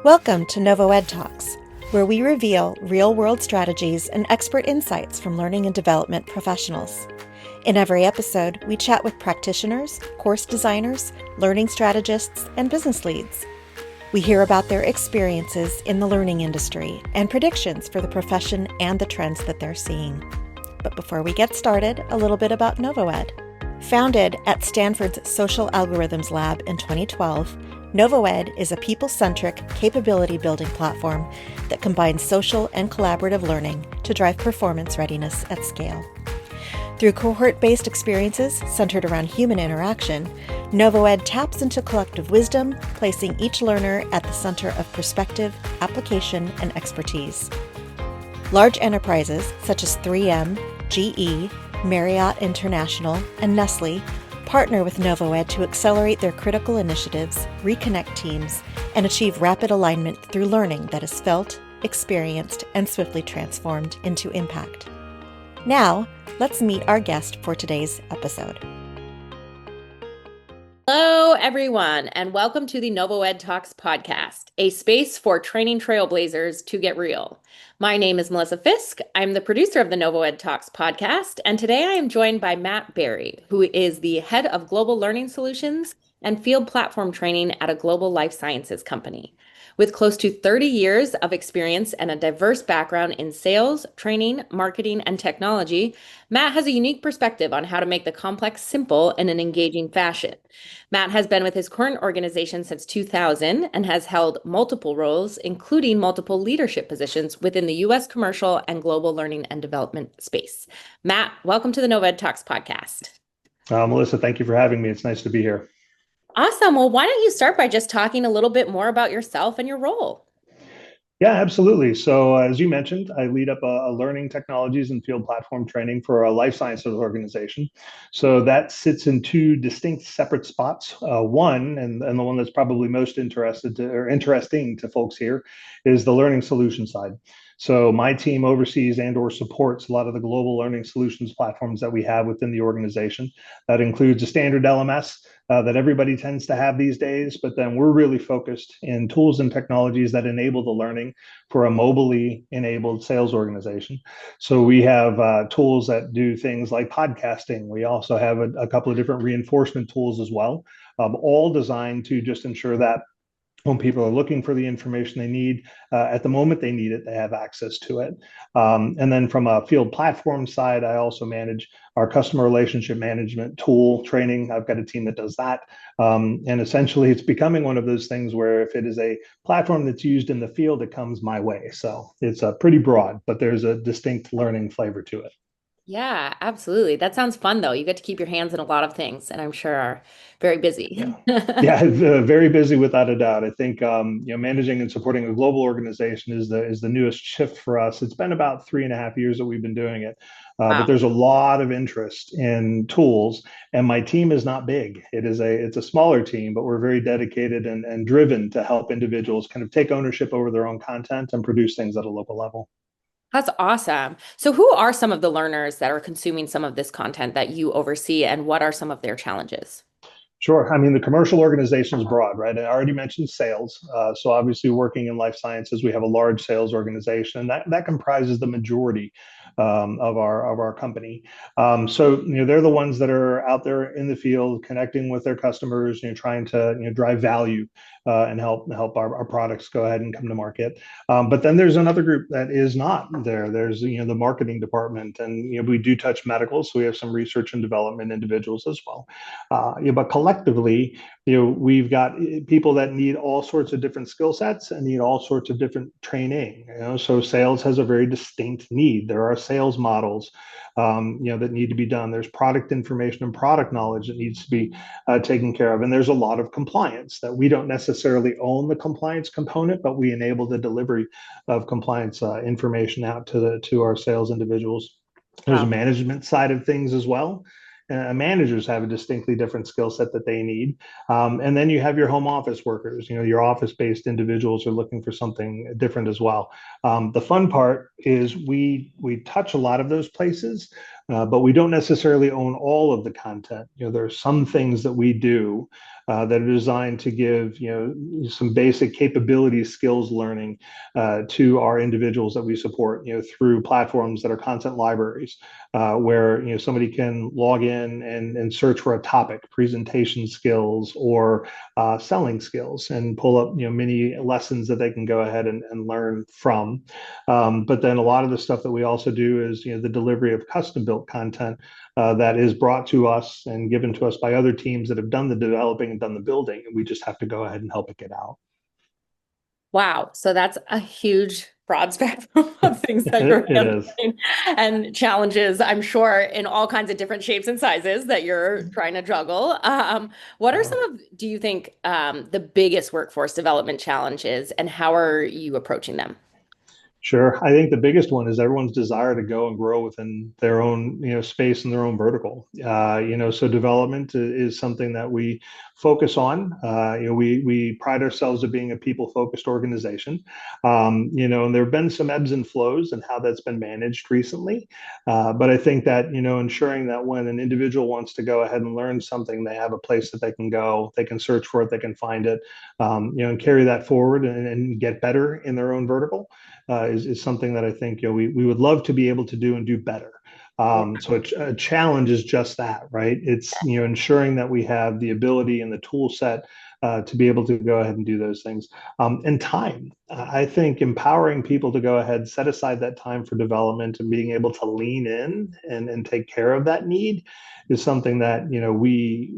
Welcome to NovoEDTalks, where we reveal real-world strategies and expert insights from learning and development professionals. In every episode, we chat with practitioners, course designers, learning strategists, and business leads. We hear about their experiences in the learning industry and predictions for the profession and the trends that they're seeing. But before we get started, a little bit about NovoEd. Founded at Stanford's Social Algorithms Lab in 2012, NovoEd is a people-centric, capability-building platform that combines social and collaborative learning to drive performance readiness at scale. Through cohort-based experiences centered around human interaction, NovoEd taps into collective wisdom, placing each learner at the center of perspective, application, and expertise. Large enterprises such as 3M, GE, Marriott International, and Nestle partner with NovoEd to accelerate their critical initiatives, reconnect teams, and achieve rapid alignment through learning that is felt, experienced, and swiftly transformed into impact. Now, let's meet our guest for today's episode. Hello, everyone, and welcome to the NovoEDTalks podcast, a space for training trailblazers to get real. My name is Melissa Fisk. I'm the producer of the NovoEDTalks podcast, and today I am joined by Matt Berry, who is the head of Global Learning Solutions and Field Platform Training at a global life sciences company. With close to 30 years of experience and a diverse background in sales, training, marketing, and technology, Matt has a unique perspective on how to make the complex simple in an engaging fashion. Matt has been with his current organization since 2000 and has held multiple roles, including multiple leadership positions within the U.S. commercial and global learning and development space. Matt, welcome to the NovoEDTalks podcast. Melissa, thank you for having me. It's nice to be here. Awesome. Well, why don't you start by just talking a little bit more about yourself and your role? Yeah, absolutely. So as you mentioned, I lead up a learning technologies and field platform training for a life sciences organization. So that sits in two distinct separate spots. One, and the one that's probably most interesting to folks here, is the learning solution side. So my team oversees and or supports a lot of the global learning solutions platforms that we have within the organization. That includes a standard LMS that everybody tends to have these days, but then we're really focused in tools and technologies that enable the learning for a mobilely enabled sales organization. So we have tools that do things like podcasting. We also have a couple of different reinforcement tools as well, all designed to just ensure that when people are looking for the information they need at the moment they need it, they have access to it. And then from a field platform side, I also manage our customer relationship management tool training. I've got a team that does that. And essentially, it's becoming one of those things where if it is a platform that's used in the field, it comes my way. So it's pretty broad, but there's a distinct learning flavor to it. Yeah, absolutely. That sounds fun, though. You get to keep your hands in a lot of things, and I'm sure are very busy. Yeah. Yeah, very busy without a doubt. I think managing and supporting a global organization is the newest shift for us. It's been about 3.5 years that we've been doing it, but Wow. there's a lot of interest in tools, and my team is not big. It's a smaller team, but we're very dedicated and driven to help individuals kind of take ownership over their own content and produce things at a local level. That's awesome. So, who are some of the learners that are consuming some of this content that you oversee, and what are some of their challenges? Sure. I mean, the commercial organization is broad, right? I already mentioned sales. So obviously working in life sciences, we have a large sales organization, and that comprises the majority of our company. So they're the ones that are out there in the field, connecting with their customers, trying to drive value and help our products go ahead and come to market. But then there's another group that is not there. There's the marketing department, and we do touch medical, so we have some research and development individuals as well. But collectively, we've got people that need all sorts of different skill sets and need all sorts of different training. So sales has a very distinct need. There are sales models, that need to be done. There's product information and product knowledge that needs to be taken care of, and there's a lot of compliance that we don't necessarily own the compliance component, but we enable the delivery of compliance information out to our sales individuals. There's a Wow. management side of things as well. Managers have a distinctly different skill set that they need. And then you have your home office workers, your office-based individuals are looking for something different as well. The fun part is we touch a lot of those places, but we don't necessarily own all of the content. There are some things that we do that are designed to give some basic capabilities, skills learning to our individuals that we support through platforms that are content libraries, where somebody can log in and search for a topic, presentation skills, or selling skills, and pull up many lessons that they can go ahead and learn from. But then a lot of the stuff that we also do is the delivery of custom built content that is brought to us and given to us by other teams that have done the developing and done the building, and we just have to go ahead and help it get out. Wow. So that's a huge broad spectrum of things that you're It is. handling and challenges, I'm sure, in all kinds of different shapes and sizes that you're trying to juggle. What are Yeah. some of, do you think, the biggest workforce development challenges, and how are you approaching them? Sure. I think the biggest one is everyone's desire to go and grow within their own, space and their own vertical. So development is something that we focus on. We pride ourselves at being a people-focused organization. And there have been some ebbs and flows and how that's been managed recently. But I think that, ensuring that when an individual wants to go ahead and learn something, they have a place that they can go, they can search for it, they can find it, and carry that forward and get better in their own vertical. Is something that I think we would love to be able to do and do better. So a challenge is just that, right? It's ensuring that we have the ability and the tool set to be able to go ahead and do those things. And time, I think empowering people to go ahead, set aside that time for development and being able to lean in and take care of that need is something that we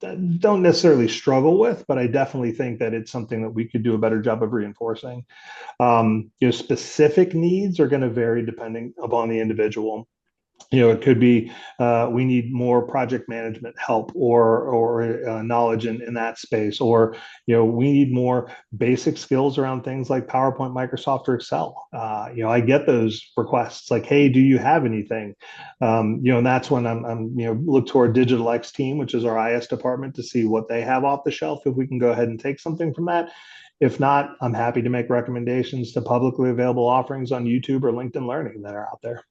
don't necessarily struggle with, but I definitely think that it's something that we could do a better job of reinforcing. Specific needs are going to vary depending upon the individual. It could be we need more project management help or knowledge in that space, or we need more basic skills around things like PowerPoint, Microsoft, or Excel. I get those requests like, "Hey, do you have anything?" And that's when I'm look to our Digital X team, which is our IS department, to see what they have off the shelf if we can go ahead and take something from that. If not, I'm happy to make recommendations to publicly available offerings on YouTube or LinkedIn Learning that are out there.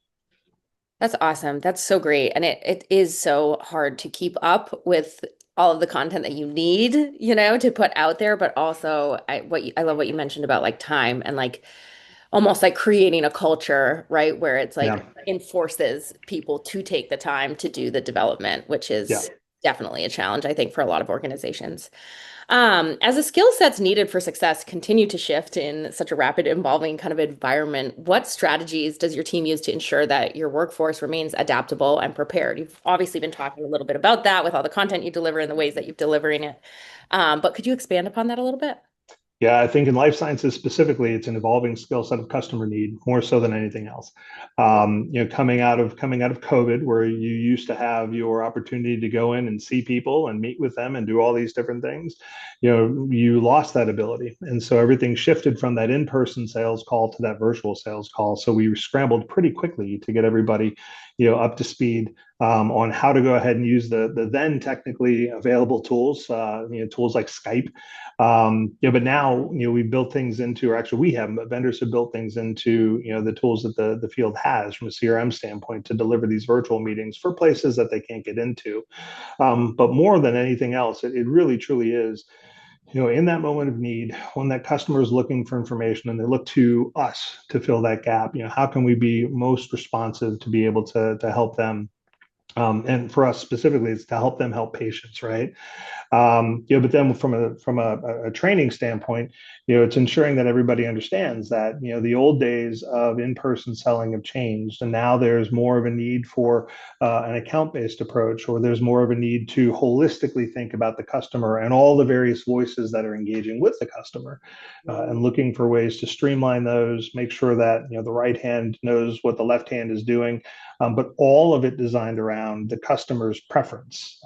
That's awesome. That's so great. And it is so hard to keep up with all of the content that you need, to put out there, but also I love what you mentioned about like time and like almost like creating a culture, right? Where it's Yeah, like enforces people to take the time to do the development, which yeah. is definitely a challenge, I think, for a lot of organizations. As the skill sets needed for success continue to shift in such a rapid evolving kind of environment, what strategies does your team use to ensure that your workforce remains adaptable and prepared? You've obviously been talking a little bit about that with all the content you deliver and the ways that you're delivering it. But could you expand upon that a little bit? Yeah, I think in life sciences specifically, it's an evolving skill set of customer need more so than anything else. Coming out of COVID, where you used to have your opportunity to go in and see people and meet with them and do all these different things, you lost that ability, and so everything shifted from that in-person sales call to that virtual sales call. So we scrambled pretty quickly to get everybody, up to speed on how to go ahead and use the then technically available tools, tools like Skype. But now, we built things into, or actually we have, but vendors have built things into, the tools that the field has from a CRM standpoint to deliver these virtual meetings for places that they can't get into. But more than anything else, it really truly is, in that moment of need, when that customer is looking for information and they look to us to fill that gap, how can we be most responsive to be able to help them? And for us specifically, it's to help them help patients, right? But then from a training standpoint, it's ensuring that everybody understands that the old days of in-person selling have changed, and now there's more of a need for an account-based approach, or there's more of a need to holistically think about the customer and all the various voices that are engaging with the customer, and looking for ways to streamline those, make sure that the right hand knows what the left hand is doing, but all of it designed around the customer's preference.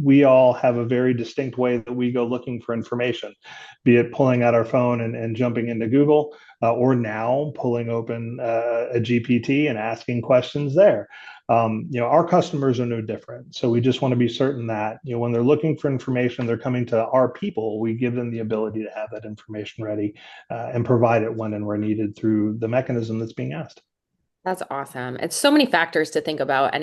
We all have a very distinct way that we go looking for information, be it pulling out our phone and jumping into Google, or now pulling open a GPT and asking questions there. Our customers are no different. So we just want to be certain that, when they're looking for information, they're coming to our people, we give them the ability to have that information ready, and provide it when and where needed through the mechanism that's being asked. That's awesome. It's so many factors to think about. And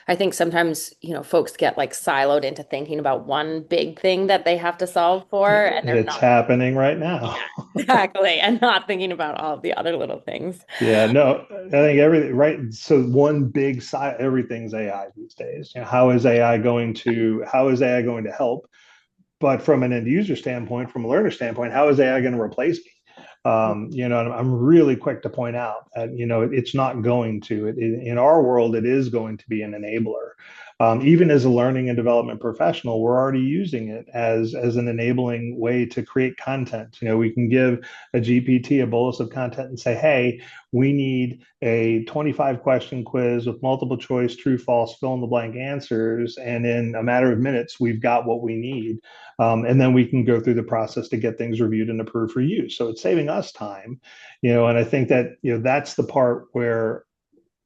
I think sometimes, folks get like siloed into thinking about one big thing that they have to solve for, and they're It's not. happening right Yeah, now. exactly. And not thinking about all of the other little things. Yeah, no, I think everything, right? So one big side, everything's AI these days. How is AI going to help? But from an end user standpoint, from a learner standpoint, how is AI going to replace me? And I'm really quick to point out that it's not going to. In our world, it is going to be an enabler. Even as a learning and development professional, we're already using it as an enabling way to create content. We can give a GPT a bolus of content and say, "Hey, we need a 25 question quiz with multiple choice, true, false, fill in the blank answers," and in a matter of minutes, we've got what we need. And then we can go through the process to get things reviewed and approved for use. So it's saving us time, and I think that, that's the part where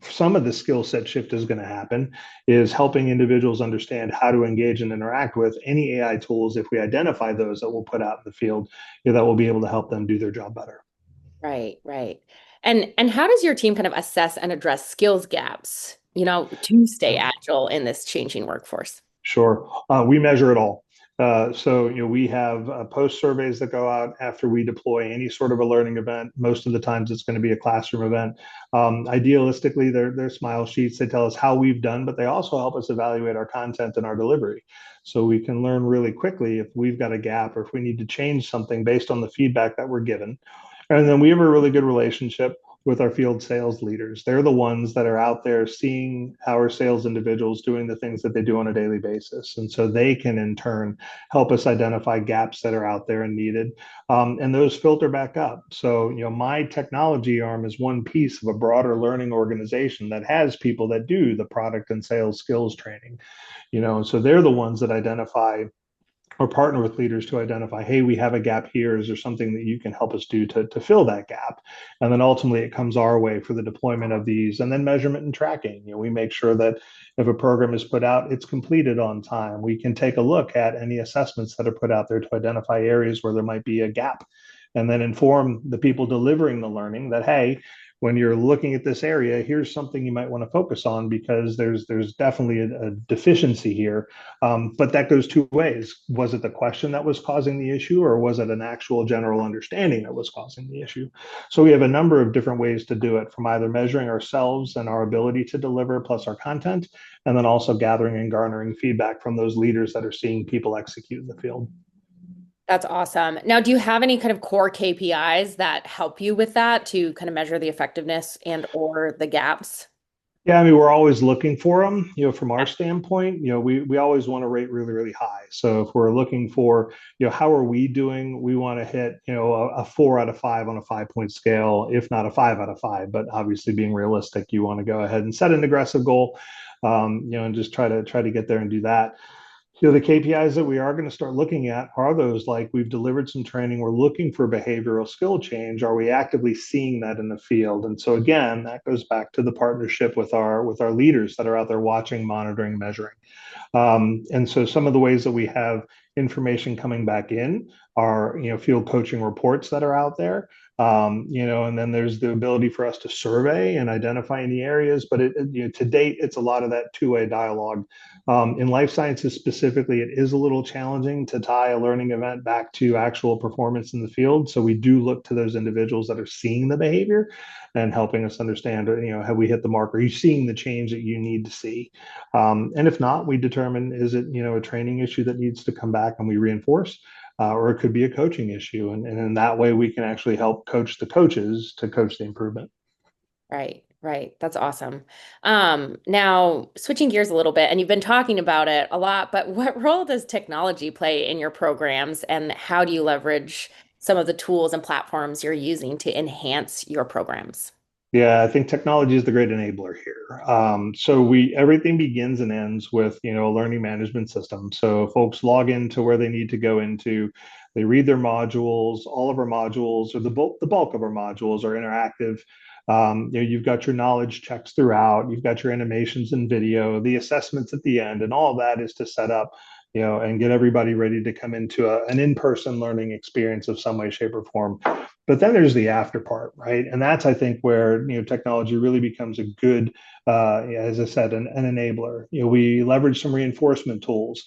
some of the skill set shift is going to happen, is helping individuals understand how to engage and interact with any AI tools. If we identify those that we'll put out in the field, that will be able to help them do their job better. Right, right. And how does your team kind of assess and address skills gaps, to stay agile in this changing workforce? Sure. We measure it all. So, we have post surveys that go out after we deploy any sort of a learning event. Most of the times it's going to be a classroom event. Idealistically, they're smile sheets. They tell us how we've done, but they also help us evaluate our content and our delivery. So we can learn really quickly if we've got a gap or if we need to change something based on the feedback that we're given. And then we have a really good relationship with our field sales leaders. They're the ones that are out there seeing our sales individuals doing the things that they do on a daily basis. And so they can in turn help us identify gaps that are out there and needed. And those filter back up. So, my technology arm is one piece of a broader learning organization that has people that do the product and sales skills training, and so they're the ones that identify or partner with leaders to identify, hey, we have a gap here. Is there something that you can help us do to fill that gap? And then ultimately it comes our way for the deployment of these, and then measurement and tracking. We make sure that if a program is put out, it's completed on time. We can take a look at any assessments that are put out there to identify areas where there might be a gap, and then inform the people delivering the learning that, hey, when you're looking at this area, here's something you might want to focus on because there's definitely a deficiency here. But that goes two ways. Was it the question that was causing the issue, or was it an actual general understanding that was causing the issue? So we have a number of different ways to do it, from either measuring ourselves and our ability to deliver plus our content, and then also gathering and garnering feedback from those leaders that are seeing people execute in the field. That's awesome. Now, do you have any kind of core KPIs that help you with that to kind of measure the effectiveness and or the gaps? Yeah, I mean, we're always looking for them. From our standpoint, we always want to rate really, really high. So if we're looking for, how are we doing? We want to hit, a 4 out of 5 on a 5 point scale, if not a 5 out of 5. But obviously, being realistic, you want to go ahead and set an aggressive goal, and just try to get there and do that. The KPIs that we are going to start looking at are those like, we've delivered some training, we're looking for behavioral skill change. Are we actively seeing that in the field? And so again, that goes back to the partnership with our leaders that are out there watching, monitoring, measuring. And so some of the ways that we have information coming back in are, field coaching reports that are out there. And then there's the ability for us to survey and identify any areas. But to date, it's a lot of that two-way dialogue. In life sciences specifically, it is a little challenging to tie a learning event back to actual performance in the field. So we do look to those individuals that are seeing the behavior and helping us understand, have we hit the mark? Are you seeing the change that you need to see? And if not, we determine, is it, a training issue that needs to come back and we reinforce, or it could be a coaching issue. And in that way, we can actually help coach the coaches to coach the improvement. Right, right. That's awesome. Now switching gears a little bit, and you've been talking about it a lot, but what role does technology play in your programs, and how do you leverage some of the tools and platforms you're using to enhance your programs? Yeah, I think technology is the great enabler here. So everything begins and ends with, a learning management system. So folks log into where they need to go into, they read their modules. All of our modules, or the bulk of our modules, are interactive. You've got your knowledge checks throughout. You've got your animations and video, the assessments at the end, and all of that is to set up, and get everybody ready to come into an in-person learning experience of some way, shape, or form. But then there's the after part, right? And that's, I think, where technology really becomes a good, as I said, an enabler. We leverage some reinforcement tools.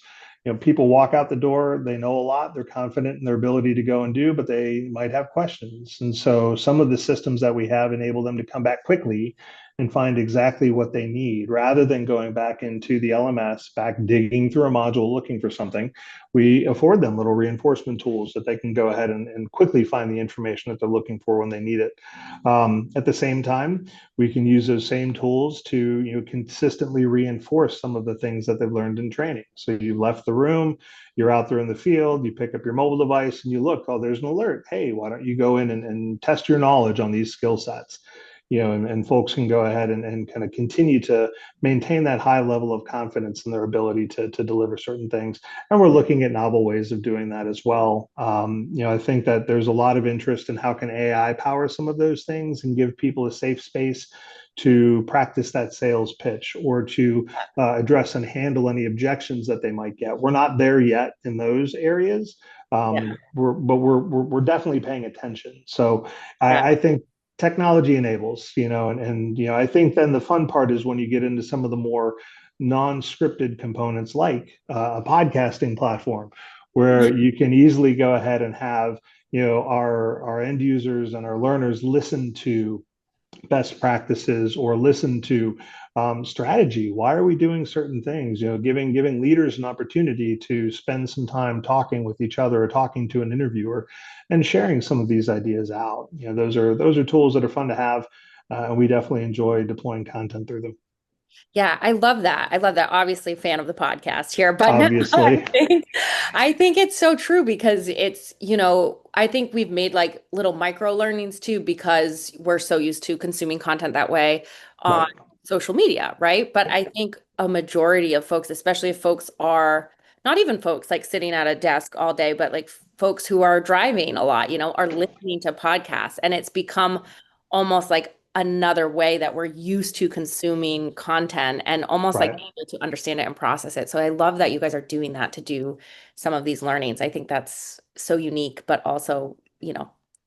People walk out the door, they know a lot, they're confident in their ability to go and do, but they might have questions. And so some of the systems that we have enable them to come back quickly and find exactly what they need rather than going back into the LMS, back digging through a module looking for something. We afford them little reinforcement tools that they can go ahead and quickly find the information that they're looking for when they need it. At the same time, we can use those same tools to consistently reinforce some of the things that they've learned in training. So you left the room, you're out there in the field, you pick up your mobile device and you look, oh, there's an alert. Hey, why don't you go in and test your knowledge on these skill sets? And folks can go ahead and kind of continue to maintain that high level of confidence in their ability to deliver certain things. And we're looking at novel ways of doing that as well. I think that there's a lot of interest in how can AI power some of those things and give people a safe space to practice that sales pitch or to address and handle any objections that they might get. We're not there yet in those areas. Yeah. We're definitely paying attention. So Yeah. I think technology enables, and I think then the fun part is when you get into some of the more non-scripted components like a podcasting platform where you can easily go ahead and have our end users and our learners listen to best practices or listen to strategy. Why are we doing certain things? Giving leaders an opportunity to spend some time talking with each other or talking to an interviewer and sharing some of these ideas out. Those are tools that are fun to have. And we definitely enjoy deploying content through them. Yeah, I love that. I love that. Obviously, fan of the podcast here, but no, Obviously. I think it's so true because it's, I think we've made like little micro learnings too because we're so used to consuming content that way on Right. social media, right? But I think a majority of folks, especially if folks are not even folks like sitting at a desk all day, but like folks who are driving a lot, are listening to podcasts, and it's become almost like another way that we're used to consuming content and almost like Right. able to understand it and process it. So I love that you guys are doing that to do some of these learnings. I think that's so unique, but also,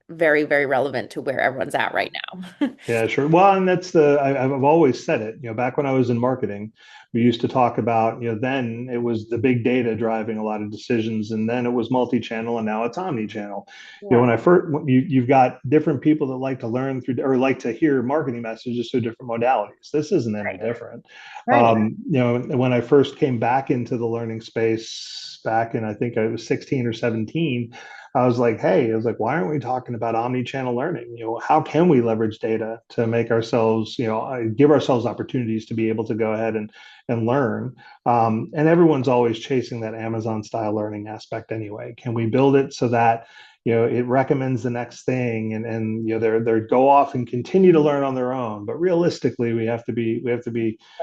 very, very relevant to where everyone's at right now. Yeah, sure. Well, and I've always said it, back when I was in marketing, we used to talk about, then it was the big data driving a lot of decisions, and then it was multi-channel, and now it's omni-channel. Yeah. When I first, you've got different people that like to learn through or like to hear marketing messages through different modalities. This isn't any Right. different. Right. When I first came back into the learning space back in, I think I was 16 or 17, I was like, hey, I was like, why aren't we talking about omni-channel learning? How can we leverage data to make ourselves, give ourselves opportunities to be able to go ahead and learn? And everyone's always chasing that Amazon style learning aspect anyway. Can we build it so that it recommends the next thing and they go off and continue to learn on their own? But realistically, we have to be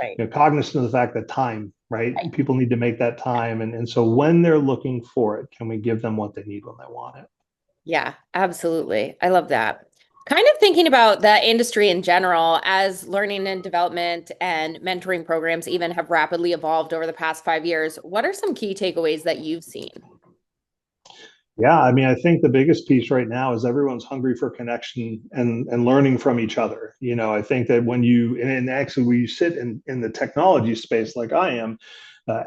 Right. cognizant of the fact that time, right? Right. People need to make that time. And so when they're looking for it, can we give them what they need when they want it? Yeah, absolutely. I love that. Kind of thinking about the industry in general as learning and development and mentoring programs even have rapidly evolved over the past 5 years. What are some key takeaways that you've seen? Yeah, I mean, I think the biggest piece right now is everyone's hungry for connection and learning from each other. I think that when and actually when you sit in the technology space like I am,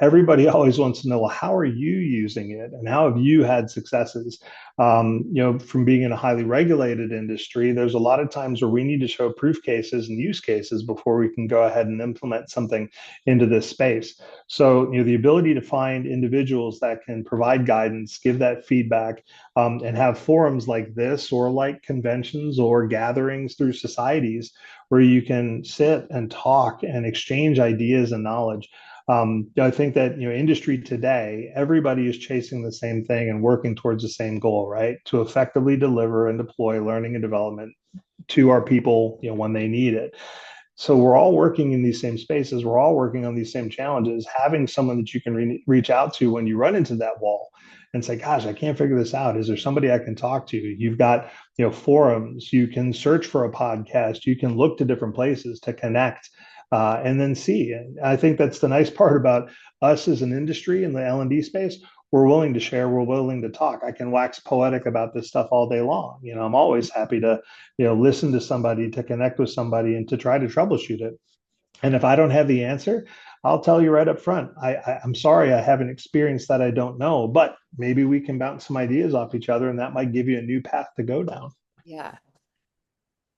everybody always wants to know, well, how are you using it and how have you had successes? From being in a highly regulated industry, there's a lot of times where we need to show proof cases and use cases before we can go ahead and implement something into this space. So, the ability to find individuals that can provide guidance, give that feedback, and have forums like this or like conventions or gatherings through societies where you can sit and talk and exchange ideas and knowledge. I think that industry today, everybody is chasing the same thing and working towards the same goal, right? To effectively deliver and deploy learning and development to our people, when they need it. So we're all working in these same spaces. We're all working on these same challenges. Having someone that you can reach out to when you run into that wall and say, "Gosh, I can't figure this out. Is there somebody I can talk to?" You've got forums. You can search for a podcast. You can look to different places to connect. and then see. And I think that's the nice part about us as an industry in the L&D space. We're willing to share, we're willing to talk. I can wax poetic about this stuff all day long. I'm always happy to, listen to somebody, to connect with somebody, and to try to troubleshoot it. And if I don't have the answer, I'll tell you right up front. I'm sorry, I haven't experienced that. I don't know, but maybe we can bounce some ideas off each other, and that might give you a new path to go down. Yeah.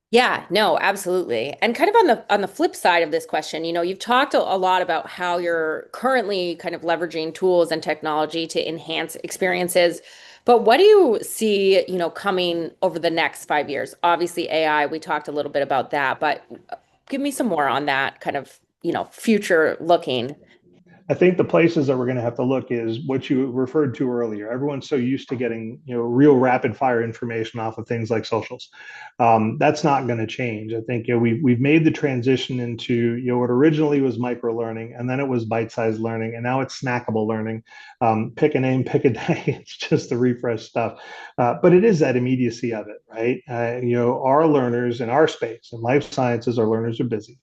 Yeah, no, absolutely. And kind of on the flip side of this question, you've talked a lot about how you're currently kind of leveraging tools and technology to enhance experiences. But what do you see, coming over the next 5 years? Obviously, AI, we talked a little bit about that, but give me some more on that kind of, future looking. I think the places that we're going to have to look is what you referred to earlier. Everyone's so used to getting, real rapid fire information off of things like socials. That's not going to change. I think, we've made the transition into, what originally was micro learning, and then it was bite sized learning, and now it's snackable learning. Pick a name, pick a day. It's just the refresh stuff, but it is that immediacy of it, right? Our learners in our space in life sciences, our learners are busy.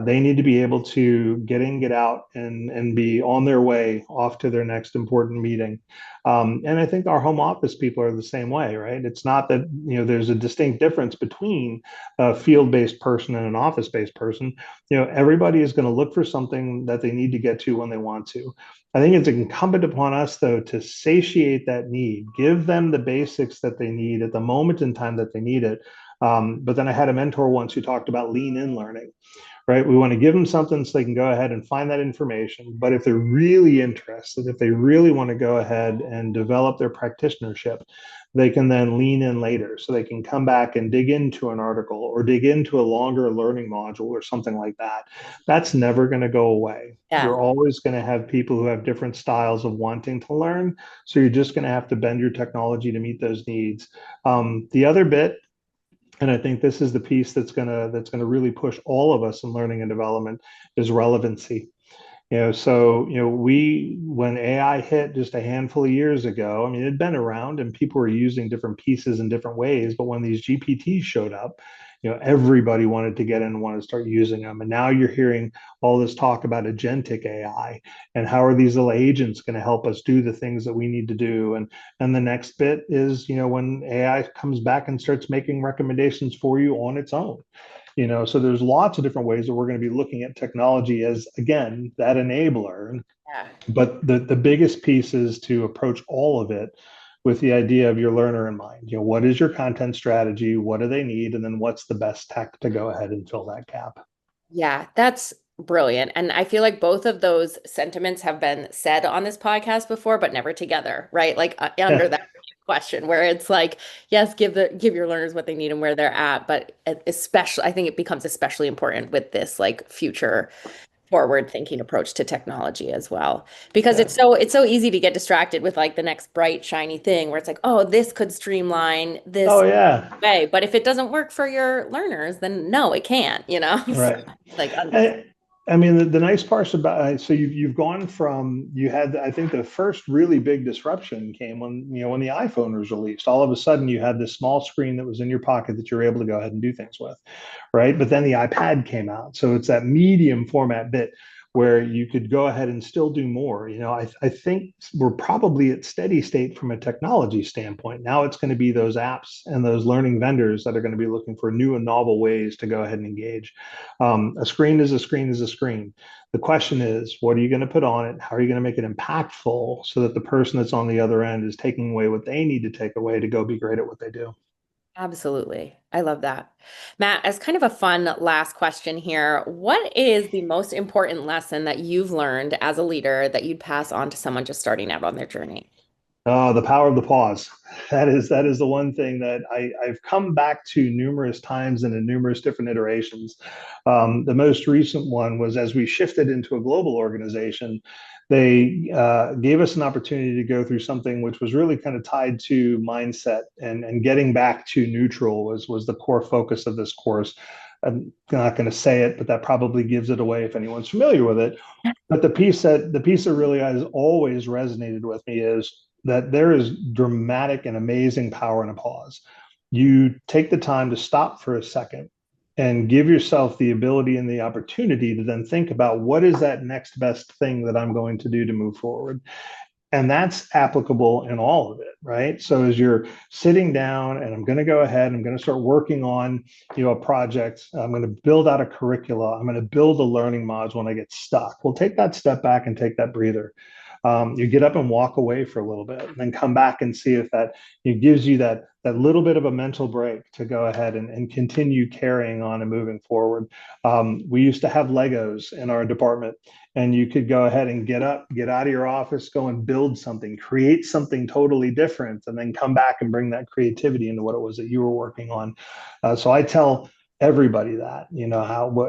They need to be able to get in, get out, and be on their way off to their next important meeting. And I think our home office people are the same way, right? It's not that there's a distinct difference between a field-based person and an office-based person. Everybody is going to look for something that they need to get to when they want to. I think it's incumbent upon us, though, to satiate that need, give them the basics that they need at the moment in time that they need it. But then I had a mentor once who talked about lean in learning, right? We want to give them something so they can go ahead and find that information. But if they're really interested, if they really want to go ahead and develop their practitionership, they can then lean in later. So they can come back and dig into an article or dig into a longer learning module or something like that. That's never going to go away. Yeah. You're always going to have people who have different styles of wanting to learn. So you're just going to have to bend your technology to meet those needs. The other bit, and I think this is the piece that's gonna really push all of us in learning and development, is relevancy. So we, when AI hit just a handful of years ago, I mean, it'd been around and people were using different pieces in different ways, but when these GPTs showed up, everybody wanted to get in and wanted to start using them. And now you're hearing all this talk about agentic AI and how are these little agents going to help us do the things that we need to do. And the next bit is, when AI comes back and starts making recommendations for you on its own. So there's lots of different ways that we're going to be looking at technology as, again, that enabler. Yeah. But the biggest piece is to approach all of it with the idea of your learner in mind. What is your content strategy? What do they need? And then what's the best tech to go ahead and fill that gap? Yeah, that's brilliant. And I feel like both of those sentiments have been said on this podcast before, but never together, right? Like under Yeah. that question where it's like, yes, give your learners what they need and where they're at, but especially I think it becomes especially important with this like future forward thinking approach to technology as well. Because Yeah. it's so easy to get distracted with like the next bright shiny thing where it's like, oh, this could streamline Oh this yeah. way. But if it doesn't work for your learners, then no, it can't. So Right. like I mean, the nice part about so you've gone from, you had, I think the first really big disruption came when the iPhone was released. All of a sudden, you had this small screen that was in your pocket that you're able to go ahead and do things with, right? But then the iPad came out, so it's that medium format bit where you could go ahead and still do more. I think we're probably at steady state from a technology standpoint. Now it's going to be those apps and those learning vendors that are going to be looking for new and novel ways to go ahead and engage. A screen is a screen is a screen. The question is, what are you going to put on it? How are you going to make it impactful so that the person that's on the other end is taking away what they need to take away to go be great at what they do? absolutely. I love that. Matt, as kind of a fun last question here, what is the most important lesson that you've learned as a leader that you'd pass on to someone just starting out on their journey? The power of the pause. That is the one thing that I've come back to numerous times and in numerous different iterations. The most recent one was as we shifted into a global organization, they gave us an opportunity to go through something which was really kind of tied to mindset, and getting back to neutral was the core focus of this course. I'm not going to say it, but that probably gives it away if anyone's familiar with it. But the piece that really has always resonated with me is that there is dramatic and amazing power in a pause. You take the time to stop for a second and give yourself the ability and the opportunity to then think about what is that next best thing that I'm going to do to move forward. And that's applicable in all of it, right? So as you're sitting down and I'm going to go ahead, I'm going to start working on, a project, I'm going to build out a curricula, I'm going to build a learning module when I get stuck. Well, take that step back and take that breather. You get up and walk away for a little bit, and then come back and see if that it gives you that little bit of a mental break to go ahead and continue carrying on and moving forward. We used to have Legos in our department, and you could go ahead and get up, get out of your office, go and build something, create something totally different, and then come back and bring that creativity into what it was that you were working on. So I tell everybody that,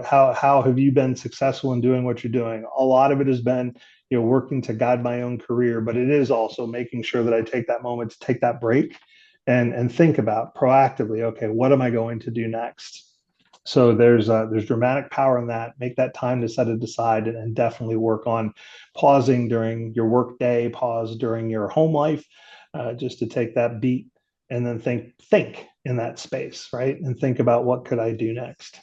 how have you been successful in doing what you're doing? A lot of it has been, working to guide my own career, but it is also making sure that I take that moment to take that break and think about proactively, okay, what am I going to do next? So there's dramatic power in that. Make that time to set it aside, and definitely work on pausing during your work day, pause during your home life, just to take that beat and then think in that space, right? And think about what could I do next.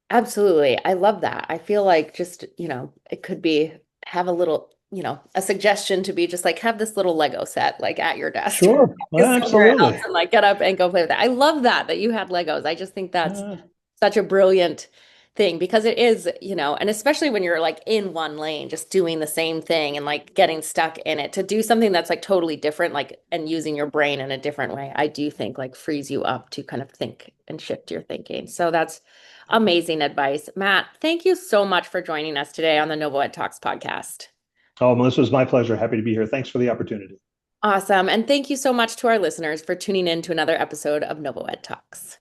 Absolutely. I love that. I feel like just, it could be have a little, a suggestion to be just like have this little Lego set like at your desk Sure, somewhere else absolutely. and like get up and go play with it. I love that you had Legos. I just think that's Uh, such a brilliant thing because it is, and especially when you're like in one lane, just doing the same thing and like getting stuck in it to do something that's like totally different, like and using your brain in a different way, I do think like frees you up to kind of think and shift your thinking. So that's amazing advice. Matt, thank you so much for joining us today on the NovoEd Talks podcast. oh, Melissa, it was my pleasure. Happy to be here. Thanks for the opportunity. Awesome. And thank you so much to our listeners for tuning in to another episode of NovoEd Talks.